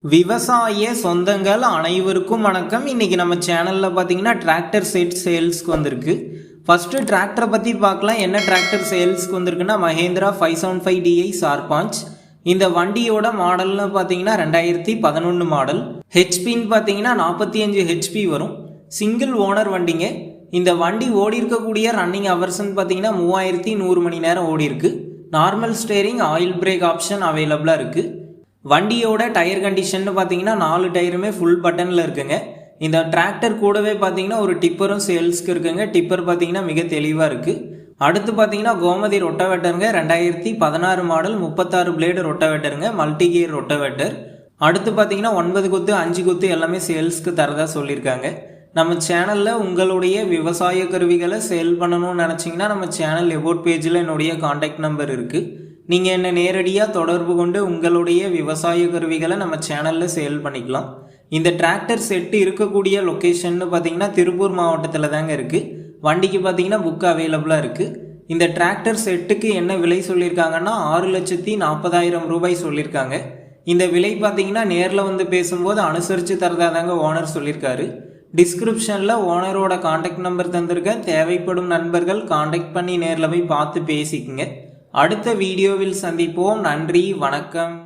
விவசாய சொந்தங்கள் அனைவருக்கும் வணக்கம். இன்னைக்கு நம்ம சேனல்ல பாத்தீங்கன்னா டிராக்டர் செட் சேல்ஸ்க்கு வந்திருக்கு. ஃபர்ஸ்ட் டிராக்டரை பத்தி பார்க்கலாம். என்ன டிராக்டர் சேல்ஸ்க்கு வந்திருக்குன்னா மஹேந்திரா 575 DI சார்பாஞ்ச். இந்த வண்டியோட மாடல்னு பார்த்தீங்கன்னா 2011 மாடல். ஹெச்பின்னு பார்த்தீங்கன்னா 45 ஹெச்பி வரும். சிங்கிள் ஓனர் வண்டிங்க. இந்த வண்டி ஓடி இருக்கக்கூடிய ரன்னிங் ஹவர்ஸ்ன்னு பார்த்தீங்கன்னா 3100 மணி நேரம் ஓடி இருக்கு. Normal steering, oil break option அவைலபிளாக இருக்கு. வண்டியோட டயர் கண்டிஷன் பார்த்தீங்கன்னா 4 டயருமே ஃபுல் பட்டனில் இருக்குங்க. இந்த டிராக்டர் கூடவே பார்த்தீங்கன்னா ஒரு டிப்பரும் சேல்ஸ்க்கு இருக்குங்க. டிப்பர் பார்த்தீங்கன்னா மிக தெளிவாக இருக்குது. அடுத்து பார்த்தீங்கன்னா கோமதி ரொட்டவேட்டருங்க. 2016 மாடல், 36 பிளேடு ரொட்டவேட்டருங்க, மல்டி கியர் ரொட்டவேட்டர். அடுத்து பார்த்தீங்கன்னா 9 கொத்து 5 கொத்து எல்லாமே சேல்ஸ்க்கு தரதா சொல்லியிருக்காங்க. நம்ம சேனலில் உங்களுடைய விவசாய கருவிகளை சேல் பண்ணணும்னு நினச்சிங்கன்னா நம்ம சேனல் எபோட் பேஜில் என்னுடைய கான்டாக்ட் நம்பர் இருக்குது. நீங்கள் என்ன நேரடியாக தொடர்பு கொண்டு உங்களுடைய விவசாய கருவிகளை நம்ம சேனலில் சேல் பண்ணிக்கலாம். இந்த டிராக்டர் செட்டு இருக்கக்கூடிய லொக்கேஷன்னு பார்த்தீங்கன்னா திருப்பூர் மாவட்டத்தில் தாங்க இருக்குது. வண்டிக்கு பார்த்தீங்கன்னா புக் அவைலபிளாக இருக்குது. இந்த டிராக்டர் செட்டுக்கு என்ன விலை சொல்லியிருக்காங்கன்னா 6,40,000 ரூபாய் சொல்லியிருக்காங்க. இந்த விலை பார்த்தீங்கன்னா நேரில் வந்து பேசும்போது அனுசரித்து தரதா தாங்க ஓனர் சொல்லியிருக்காரு. டிஸ்கிரிப்ஷனில் ஓனரோட கான்டாக்ட் நம்பர் தந்திருக்கேன். தேவைப்படும் நண்பர்கள் கான்டாக்ட் பண்ணி நேரில் போய் பார்த்து பேசிக்கங்க. அடுத்த வீடியோவில் சந்திப்போம். நன்றி, வணக்கம்.